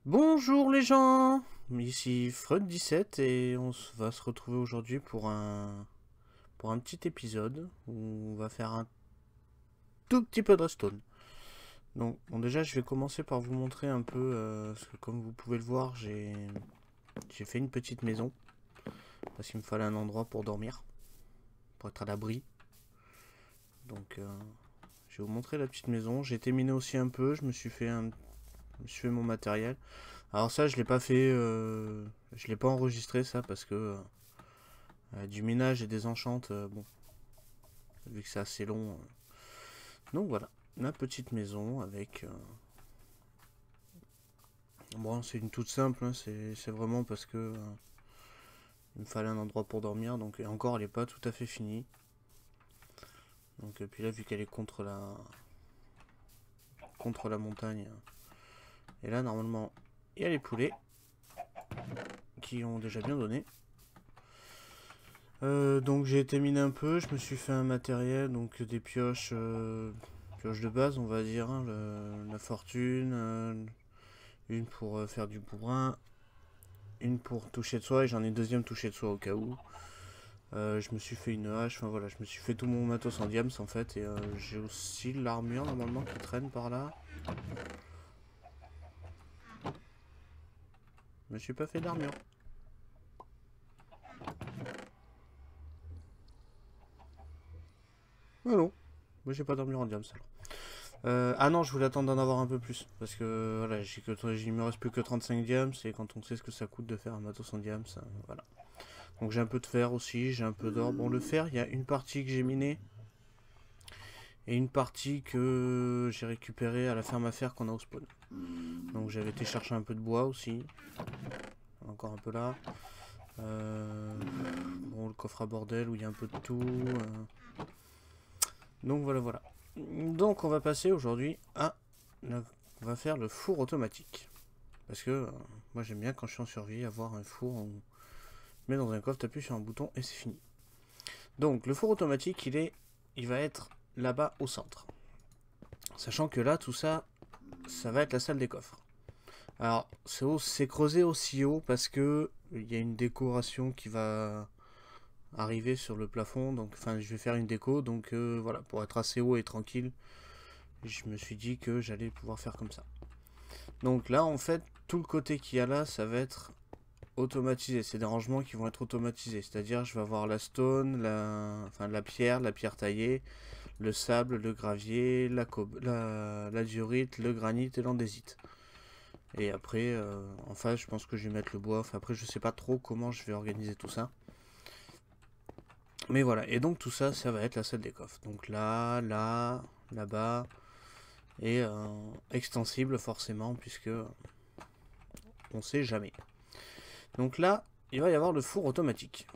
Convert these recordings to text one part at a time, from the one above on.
Bonjour les gens, ici Freud17 et va se retrouver aujourd'hui pour un petit épisode où on va faire un tout petit peu de redstone. Donc bon, déjà je vais commencer par vous montrer un peu, parce que comme vous pouvez le voir j'ai fait une petite maison parce qu'il me fallait un endroit pour dormir, pour être à l'abri. Donc je vais vous montrer la petite maison. J'ai terminé aussi un peu, je me suis fait mon matériel. Alors ça je l'ai pas fait, je l'ai pas enregistré ça parce que du ménage et des enchantes, bon, vu que c'est assez long. Donc voilà, ma petite maison avec... bon, c'est une toute simple, hein, c'est vraiment parce que il me fallait un endroit pour dormir, donc et encore elle n'est pas tout à fait finie. Donc puis là, vu qu'elle est contre la montagne, et là normalement il y a les poulets qui ont déjà bien donné. Donc j'ai été miné un peu, je me suis fait un matériel, donc des pioches, pioches de base on va dire, hein, la fortune, une pour faire du bourrin, une pour toucher de soie, et j'en ai une deuxième toucher de soie au cas où. Je me suis fait une hache, enfin voilà, je me suis fait tout mon matos en diams en fait, et j'ai aussi l'armure normalement qui traîne par là. Je me suis pas fait d'armure. Ah non, moi j'ai pas d'armure en diams alors. Ah non, je voulais attendre d'en avoir un peu plus. Parce que voilà, il me reste plus que 35 diams. Et quand on sait ce que ça coûte de faire un matos en diams, voilà. Donc j'ai un peu de fer aussi, j'ai un peu d'or. Bon, le fer, il y a une partie que j'ai minée. Et une partie que j'ai récupérée à la ferme à fer qu'on a au spawn. Donc j'avais été chercher un peu de bois aussi. Encore un peu là. Bon, le coffre à bordel où il y a un peu de tout. Donc voilà, voilà. Donc on va passer aujourd'hui à... On va faire le four automatique. Parce que moi j'aime bien quand je suis en survie avoir un four où tu mets dans un coffre, t'appuies sur un bouton et c'est fini. Donc le four automatique il va être là-bas au centre. Sachant que là tout ça, ça va être la salle des coffres. Alors c'est creusé aussi haut parce que il y a une décoration qui va arriver sur le plafond. Donc enfin je vais faire une déco, donc voilà, pour être assez haut et tranquille, je me suis dit que j'allais pouvoir faire comme ça. Donc là en fait tout le côté qu'il y a là, ça va être automatisé, c'est des rangements qui vont être automatisés, c'est-à-dire je vais avoir la stone, la pierre taillée, le sable, le gravier, la diorite, le granit et l'andésite. Et après, en face, je pense que je vais mettre le bois. Enfin, après, je sais pas trop comment je vais organiser tout ça. Mais voilà, et donc tout ça, ça va être la salle des coffres. Donc là, là, là-bas, et extensible forcément, puisque on sait jamais. Donc là, il va y avoir le four automatique.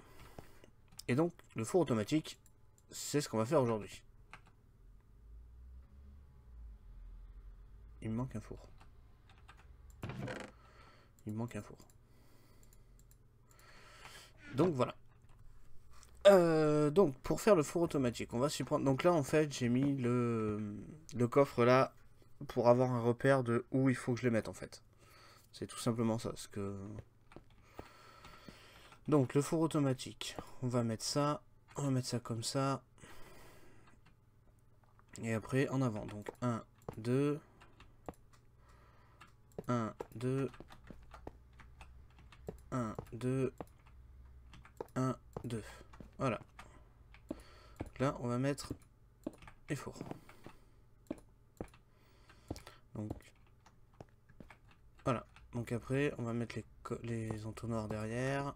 Et donc, le four automatique, c'est ce qu'on va faire aujourd'hui. Il me manque un four. Il me manque un four. Donc voilà. Donc pour faire le four automatique, on va s'y prendre. Donc là en fait j'ai mis le coffre là pour avoir un repère de où il faut que je le mette en fait. C'est tout simplement ça. Donc le four automatique, on va mettre ça comme ça. Et après en avant. Donc 1, 2, 1, 2, 1, 2, 1, 2. Voilà. Donc là on va mettre les fours. Donc voilà. Donc après on va mettre les entonnoirs derrière.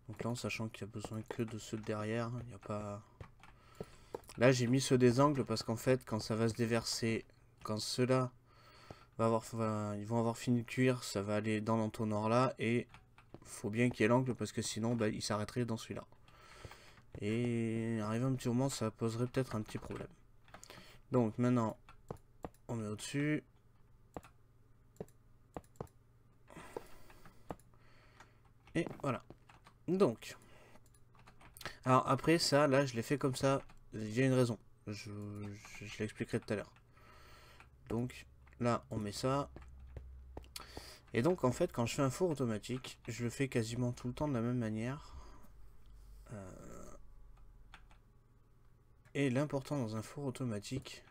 Donc là en sachant qu'il n'y a besoin que de ceux de derrière. Il n'y a pas... Là j'ai mis ceux des angles parce qu'en fait quand ça va se déverser, quand ceux-là ils vont avoir fini de cuire, ça va aller dans l'entonnoir là et faut bien qu'il y ait l'angle parce que sinon il s'arrêterait dans celui-là. Et arrivé un petit moment ça poserait peut-être un petit problème. Donc maintenant on met au-dessus. Et voilà. Donc. Alors après ça, là je l'ai fait comme ça. Il y a une raison. Je l'expliquerai tout à l'heure. Donc là on met ça. Et donc en fait quand je fais un four automatique, je le fais quasiment tout le temps de la même manière. Et l'important dans un four automatique,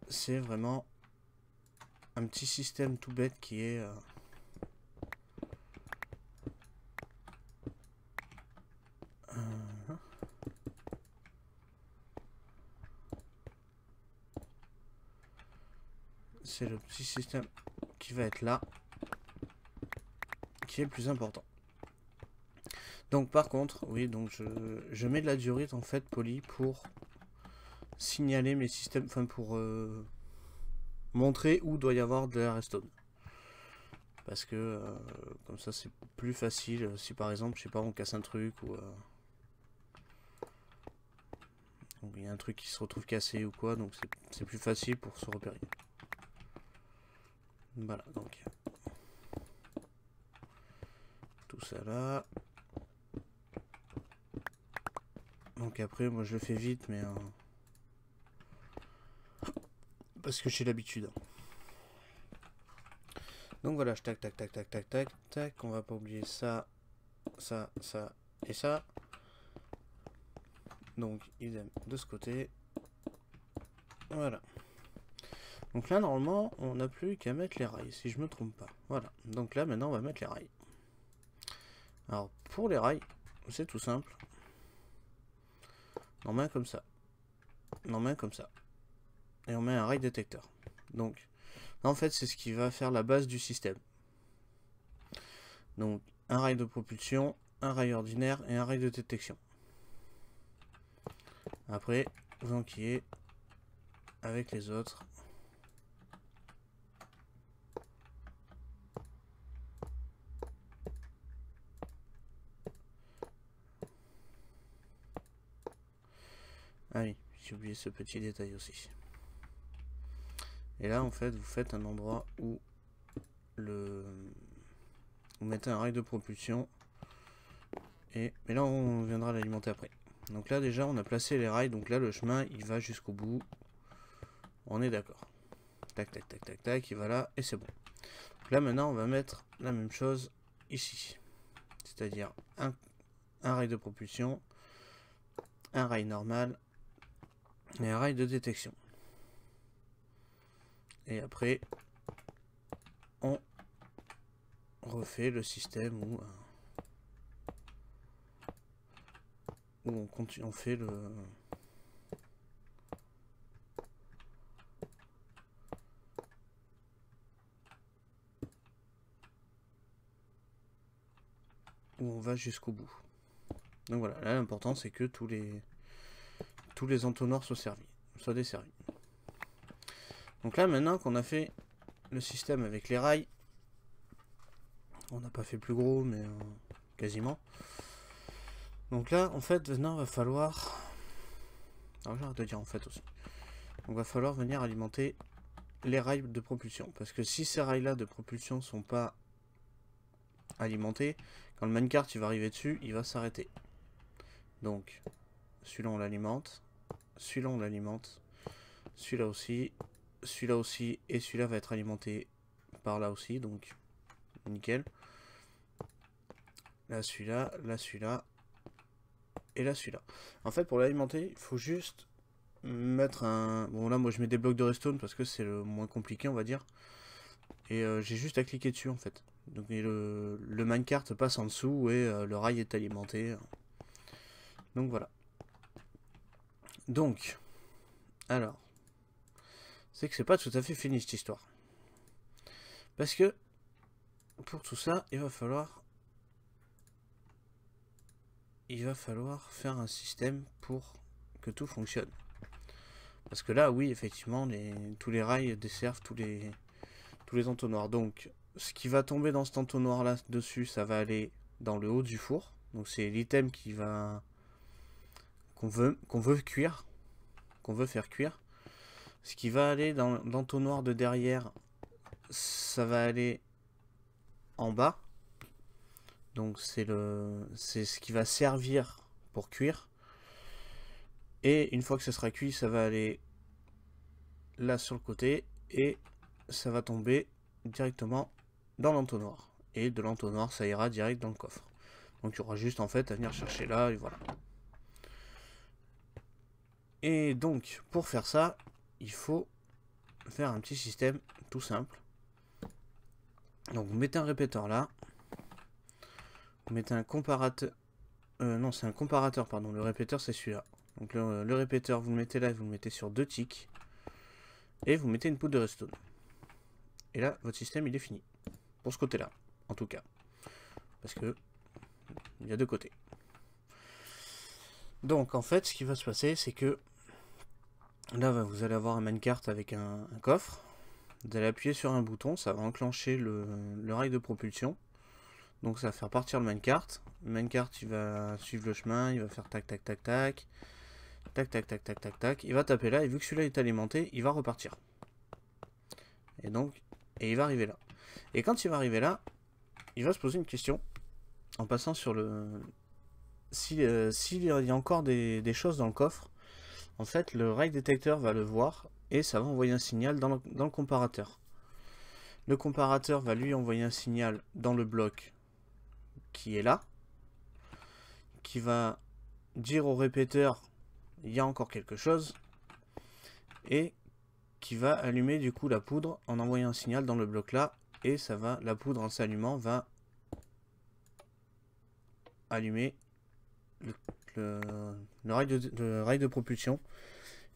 c'est vraiment un petit système tout bête qui est c'est le petit système qui va être là qui est le plus important. Donc par contre, oui, donc je mets de la diorite en fait polie pour signaler mes systèmes, enfin pour montrer où doit y avoir de la redstone. Parce que comme ça c'est plus facile si par exemple, je sais pas, on casse un truc ou il y a un truc qui se retrouve cassé ou quoi, donc c'est plus facile pour se repérer. Voilà, donc tout ça là. Donc après, moi je le fais vite, mais parce que j'ai l'habitude. Donc voilà, je tac tac tac tac tac tac tac. On va pas oublier ça, ça, ça et ça. Donc idem de ce côté. Voilà. Donc là normalement, on n'a plus qu'à mettre les rails, si je me trompe pas. Voilà. Donc là maintenant, on va mettre les rails. Alors pour les rails, c'est tout simple. On met comme ça. On met comme ça. Et on met un rail détecteur. Donc en fait, c'est ce qui va faire la base du système. Donc, un rail de propulsion, un rail ordinaire et un rail de détection. Après, vous enquillez avec les autres. Ah oui, j'ai oublié ce petit détail aussi. Et là, en fait, vous faites un endroit où vous mettez un rail de propulsion. Mais là, on viendra l'alimenter après. Donc là, déjà, on a placé les rails. Donc là, le chemin, il va jusqu'au bout. On est d'accord. Tac, tac, tac, tac, tac. Il va là et c'est bon. Donc là, maintenant, on va mettre la même chose ici. C'est-à-dire un rail de propulsion, un rail normal et un rail de détection. Et après, on refait le système où on continue, on fait le où on va jusqu'au bout. Donc voilà, là l'important c'est que tous les entonnoirs soient desservis. Donc là maintenant qu'on a fait le système avec les rails, on n'a pas fait plus gros mais quasiment. Donc là en fait maintenant va falloir, alors j'arrête de dire en fait aussi, donc va falloir venir alimenter les rails de propulsion, parce que si ces rails là de propulsion sont pas alimentés, quand le minecart il va arriver dessus, il va s'arrêter. Donc celui-là on l'alimente, celui-là on l'alimente, celui-là aussi, et celui-là va être alimenté par là aussi, donc nickel. Là celui-là, là celui-là, et là celui-là. En fait pour l'alimenter, il faut juste mettre un... Bon là moi je mets des blocs de redstone parce que c'est le moins compliqué on va dire. Et j'ai juste à cliquer dessus en fait. Donc le minecart passe en dessous et le rail est alimenté. Donc voilà. Donc, alors, c'est que c'est pas tout à fait fini cette histoire. Parce que, pour tout ça, il va falloir faire un système pour que tout fonctionne. Parce que là, oui, effectivement, tous les rails desservent tous les entonnoirs. Donc, ce qui va tomber dans cet entonnoir là dessus, ça va aller dans le haut du four. Donc c'est l'item qu'on veut cuire, qu'on veut faire cuire. Ce qui va aller dans l'entonnoir de derrière, ça va aller en bas. Donc c'est ce qui va servir pour cuire. Et une fois que ce sera cuit, ça va aller là sur le côté et ça va tomber directement dans l'entonnoir. Et de l'entonnoir, ça ira direct dans le coffre. Donc il y aura juste en fait à venir chercher là, et voilà. Et donc, pour faire ça, il faut faire un petit système tout simple. Donc vous mettez un répéteur là. Vous mettez un comparateur. Non, c'est un comparateur, pardon. Le répéteur, c'est celui-là. Donc le répéteur, vous le mettez là, vous le mettez sur 2 ticks. Et vous mettez une poudre de redstone. Et là, votre système, il est fini. Pour ce côté-là, en tout cas. Parce que il y a 2 côtés. Donc, en fait, ce qui va se passer, c'est que là, vous allez avoir un minecart avec un coffre. Vous allez appuyer sur un bouton, ça va enclencher le rail de propulsion. Donc ça va faire partir le minecart. Le minecart, il va suivre le chemin, il va faire tac tac tac tac. Tac tac tac tac tac tac. Il va taper là, et vu que celui-là est alimenté, il va repartir. Et donc, il va arriver là. Et quand il va arriver là, il va se poser une question. En passant sur le... S'il y a encore des choses dans le coffre, en fait, le rail détecteur va le voir et ça va envoyer un signal dans le comparateur. Le comparateur va lui envoyer un signal dans le bloc qui est là, qui va dire au répéteur il y a encore quelque chose, et qui va allumer du coup la poudre en envoyant un signal dans le bloc là, et ça va, la poudre en s'allumant va allumer le rail de propulsion,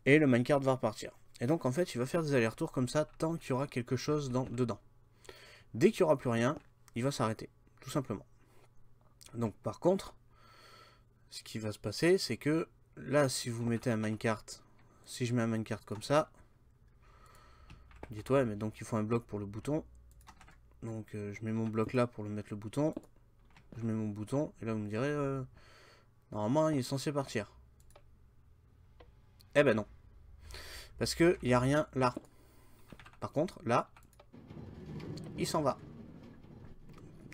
et le minecart va repartir. Et donc en fait il va faire des allers-retours comme ça tant qu'il y aura quelque chose dedans. Dès qu'il n'y aura plus rien, il va s'arrêter, tout simplement. Donc par contre, ce qui va se passer, c'est que là, si vous mettez un minecart, si je mets un minecart comme ça, dites ouais, mais donc il faut un bloc pour le bouton. Donc je mets mon bloc là pour le mettre le bouton. Je mets mon bouton, et là vous me direz, normalement il est censé partir. Eh ben non. Parce qu'il n'y a rien là. Par contre, là, il s'en va.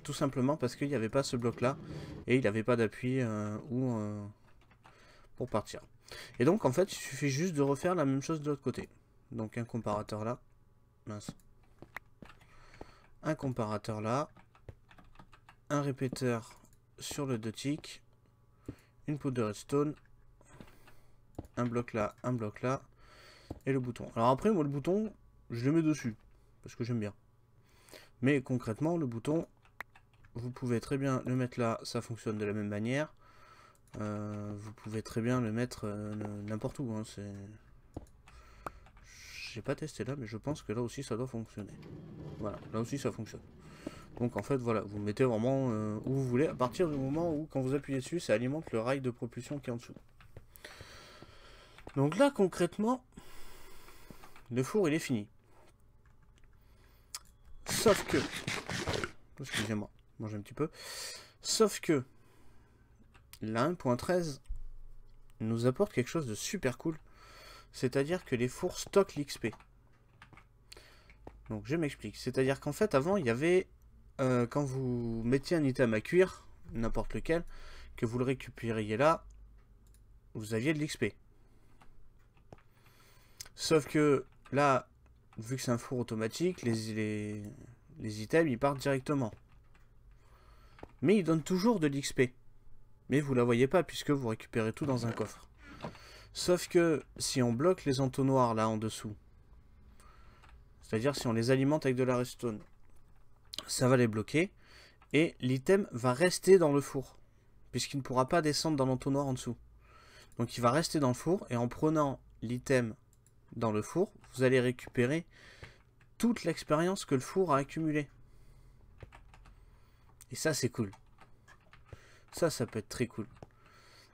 Tout simplement parce qu'il n'y avait pas ce bloc là, et il n'avait pas d'appui pour partir. Et donc en fait, il suffit juste de refaire la même chose de l'autre côté. Donc un comparateur là. Mince. Un comparateur là. Un répéteur sur le 2 ticks. Une poudre de redstone. Un bloc là, et le bouton. Alors après, moi le bouton, je le mets dessus, parce que j'aime bien. Mais concrètement, le bouton, vous pouvez très bien le mettre là, ça fonctionne de la même manière. Vous pouvez très bien le mettre n'importe où. Hein, j'ai pas testé là, mais je pense que là aussi ça doit fonctionner. Voilà, là aussi ça fonctionne. Donc en fait, voilà, vous le mettez vraiment où vous voulez, à partir du moment où, quand vous appuyez dessus, ça alimente le rail de propulsion qui est en dessous. Donc là, concrètement, le four, il est fini. Sauf que... Excusez-moi, mange un petit peu. Sauf que la 1.13 nous apporte quelque chose de super cool. C'est-à-dire que les fours stockent l'XP. Donc je m'explique. C'est-à-dire qu'en fait, avant, il y avait... quand vous mettiez un item à cuire, n'importe lequel, que vous le récupériez là, vous aviez de l'XP. Sauf que là, vu que c'est un four automatique, les items ils partent directement. Mais ils donnent toujours de l'XP. Mais vous la voyez pas puisque vous récupérez tout dans un coffre. Sauf que si on bloque les entonnoirs là en dessous, c'est-à-dire si on les alimente avec de la redstone, ça va les bloquer et l'item va rester dans le four puisqu'il ne pourra pas descendre dans l'entonnoir en dessous. Donc il va rester dans le four et en prenant l'item dans le four, vous allez récupérer toute l'expérience que le four a accumulée. Et ça c'est cool. Ça peut être très cool.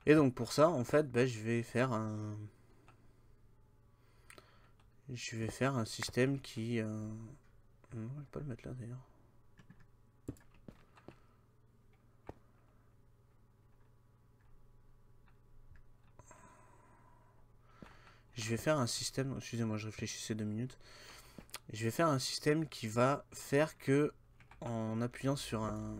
Et donc pour ça, en fait, je vais faire un... système qui... Non, je vais pas le mettre là d'ailleurs. Je vais faire un système... Excusez-moi, je réfléchissais 2 minutes. Je vais faire un système qui va faire que, en appuyant sur un...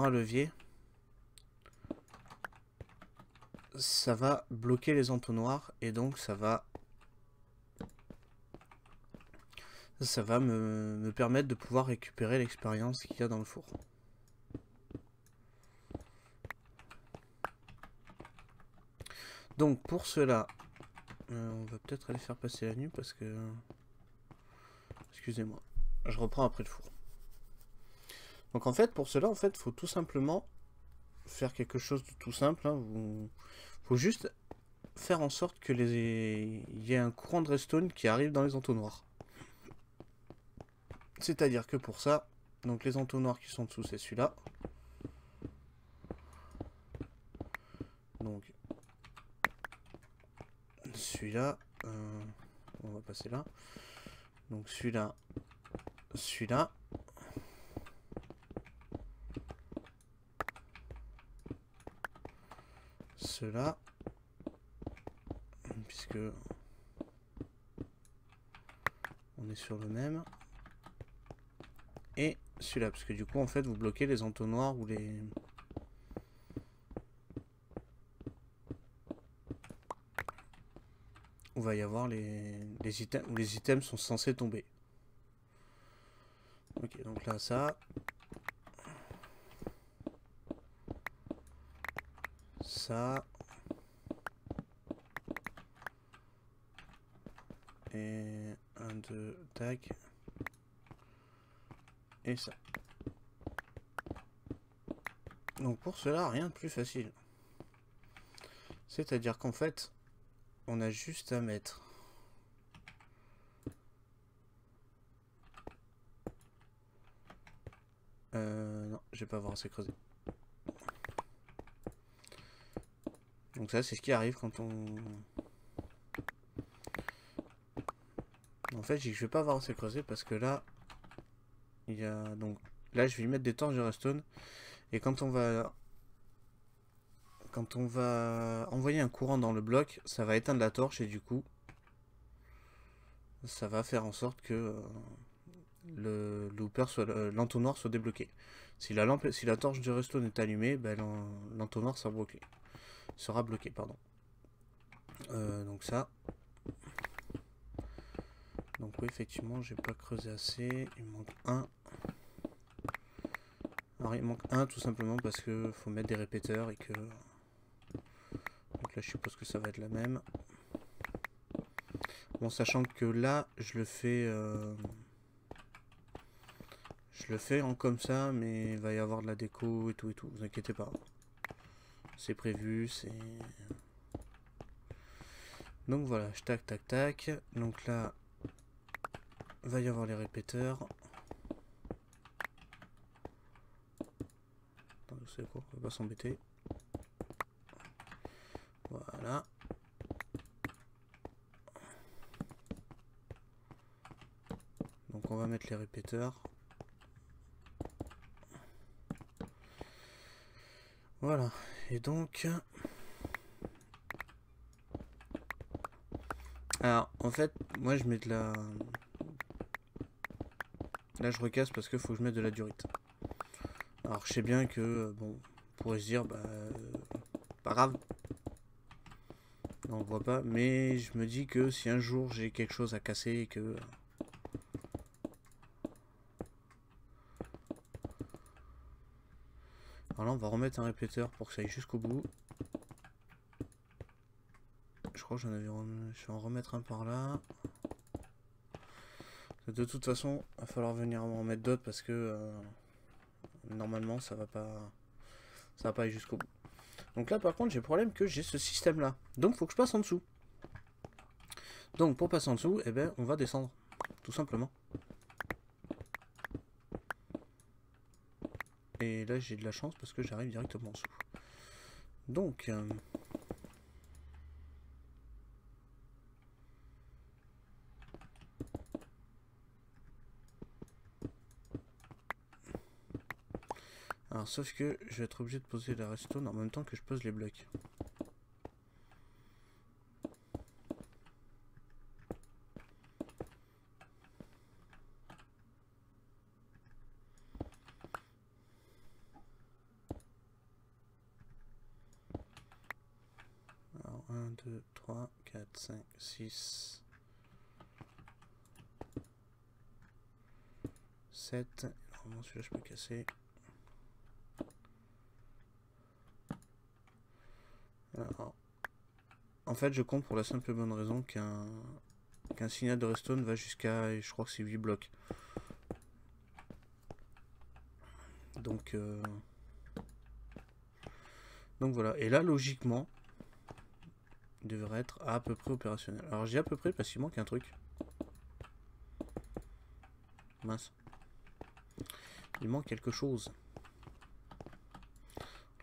levier, ça va bloquer les entonnoirs et donc ça va me permettre de pouvoir récupérer l'expérience qu'il y a dans le four. Donc pour cela, on va peut-être aller faire passer la nuit parce que... Excusez-moi, je reprends après le four. Donc en fait, pour cela, il faut tout simplement faire quelque chose de tout simple. Hein. Faut juste faire en sorte que il y ait un courant de redstone qui arrive dans les entonnoirs. C'est-à-dire que pour ça, donc les entonnoirs qui sont dessous, c'est celui-là. Donc celui-là, on va passer là. Donc celui-là, celui-là. Cela, puisque on est sur le même. Et celui-là, parce que du coup, en fait, vous bloquez les entonnoirs ou les... où va y avoir les items, où les items sont censés tomber. Ok, donc là, ça. Ça. Et 1, 2, tac. Et ça. Donc pour cela, rien de plus facile. C'est-à-dire qu'en fait, on a juste à mettre... non, je vais pas avoir assez creusé. Donc ça, c'est ce qui arrive quand on... En fait, je vais pas avoir assez creusé parce que là, il y a... Donc là, je vais y mettre des torches de redstone. Et quand on va envoyer un courant dans le bloc, ça va éteindre la torche et du coup, ça va faire en sorte que le looper l'entonnoir soit débloqué. Si la torche de redstone est allumée, ben, l'entonnoir sera bloqué, pardon. Donc ça. Donc oui, effectivement, j'ai pas creusé assez. Il manque un. Alors il manque un tout simplement parce que faut mettre des répéteurs et que... Donc là je suppose que ça va être la même. Bon, sachant que là je le fais en comme ça, mais il va y avoir de la déco et tout, vous inquiétez pas. C'est prévu, c'est... Donc voilà, tac tac tac. Donc là, il va y avoir les répéteurs. Attends, vous savez quoi, on va pas s'embêter. Voilà. Donc on va mettre les répéteurs. Voilà. Et donc... Alors, en fait, moi je mets de la... Là je recasse parce qu'il faut que je mette de la durite. Alors je sais bien que, bon, on pourrait se dire, bah... pas grave. On le voit pas, mais je me dis que si un jour j'ai quelque chose à casser et que... Alors là on va remettre un répéteur pour que ça aille jusqu'au bout. Je crois que je vais en remettre un par là. De toute façon, il va falloir venir en mettre d'autres parce que normalement ça va pas aller jusqu'au bout. Donc là par contre j'ai le problème que j'ai ce système là. Donc il faut que je passe en dessous. Donc pour passer en dessous, eh ben, on va descendre. Tout simplement. Et là j'ai de la chance parce que j'arrive directement en dessous. Donc... alors sauf que je vais être obligé de poser la redstone en même temps que je pose les blocs. 2, 3, 4, 5, 6, 7. Normalement celui-là je peux casser. Alors, en fait je compte pour la simple et bonne raison qu'un signal de redstone va jusqu'à, je crois que c'est 8 blocs. Donc voilà, et là logiquement il devrait être à peu près opérationnel. Alors j'ai à peu près parce qu'il manque un truc. Mince. Il manque quelque chose.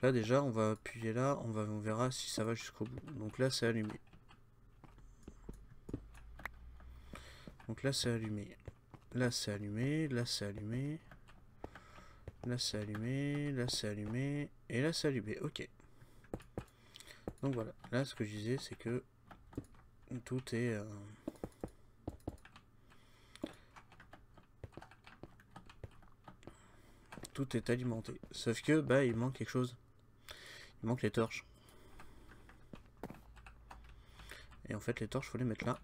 Là déjà on va appuyer là, on verra si ça va jusqu'au bout. Donc là c'est allumé. Donc là c'est allumé. Là c'est allumé, là c'est allumé. Là c'est allumé, là c'est allumé. Et là c'est allumé, ok. Donc voilà, là ce que je disais c'est que tout est... tout est alimenté. Sauf que bah il manque quelque chose. Il manque les torches. Et en fait les torches faut les mettre là.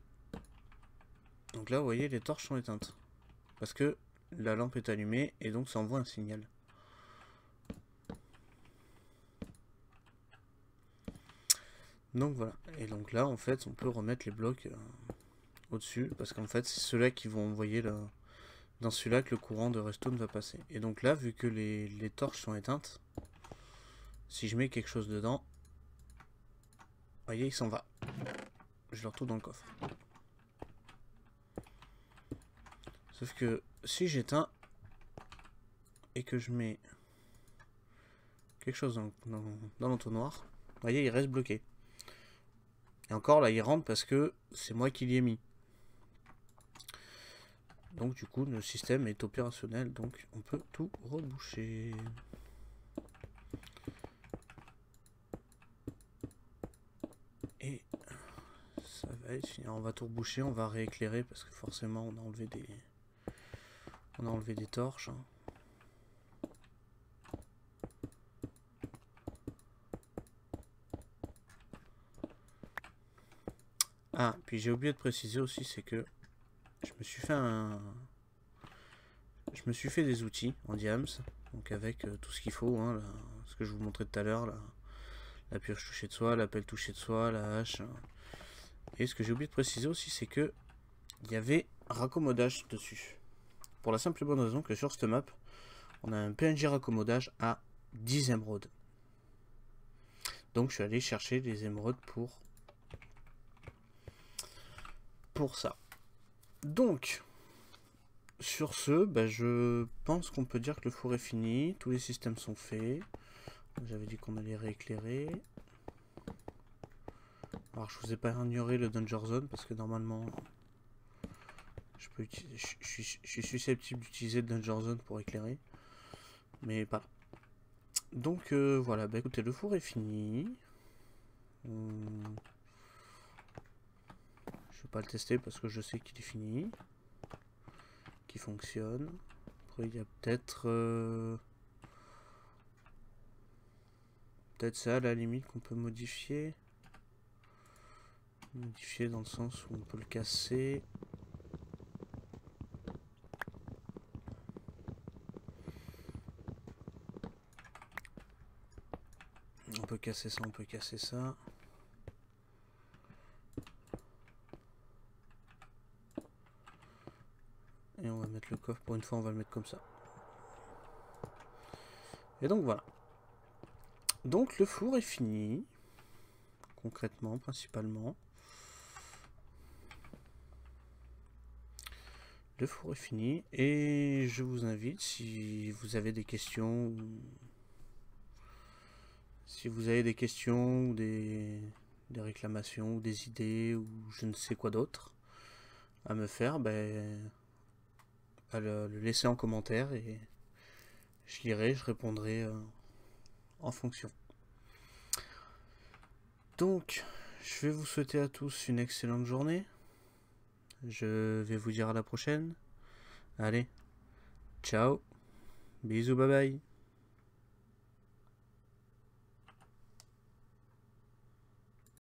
Donc là vous voyez les torches sont éteintes. Parce que la lampe est allumée et donc ça envoie un signal. Donc voilà. Et donc là en fait on peut remettre les blocs au-dessus. Parce qu'en fait c'est ceux-là qui vont envoyer dans celui-là que le courant de redstone va passer. Et donc là vu que les torches sont éteintes, si je mets quelque chose dedans, vous voyez il s'en va. Je le retrouve dans le coffre. Sauf que si j'éteins et que je mets quelque chose dans l'entonnoir, vous voyez il reste bloqué. Et encore là il rentre parce que c'est moi qui l'y ai mis. Donc du coup le système est opérationnel, donc on peut tout reboucher. Et ça va être fini. On va tout reboucher, on va rééclairer parce que forcément on a enlevé des torches. Hein. Ah, puis j'ai oublié de préciser aussi, c'est que je me suis fait des outils en diams, donc avec tout ce qu'il faut, hein, là, ce que je vous montrais tout à l'heure, la pioche touchée de soie, la pelle touchée de soie, la hache. Et ce que j'ai oublié de préciser aussi, c'est que il y avait raccommodage dessus. Pour la simple et bonne raison que sur cette map, on a un PNJ raccommodage à 10 émeraudes. Donc je suis allé chercher des émeraudes pour ça. Donc, sur ce, bah, je pense qu'on peut dire que le four est fini. Tous les systèmes sont faits. J'avais dit qu'on allait rééclairer. Alors je vous ai pas ignoré le Danger Zone parce que normalement je suis susceptible d'utiliser le Danger Zone pour éclairer. Mais pas. Donc voilà, bah écoutez, le four est fini. Je vais pas le tester parce que je sais qu'il est fini. Qu'il fonctionne. Après il y a peut-être ça à la limite qu'on peut modifier. Modifier dans le sens où on peut le casser. On peut casser ça, on peut casser ça. Et on va mettre le coffre, pour une fois on va le mettre comme ça. Et donc voilà. Donc le four est fini. Concrètement, principalement. Le four est fini. Et je vous invite, si vous avez des questions, ou des réclamations, ou des idées, ou je ne sais quoi d'autre, à me faire, à le laisser en commentaire et je lirai, je répondrai en fonction. Donc, je vais vous souhaiter à tous une excellente journée. Je vais vous dire à la prochaine. Allez, ciao, bisous, bye bye.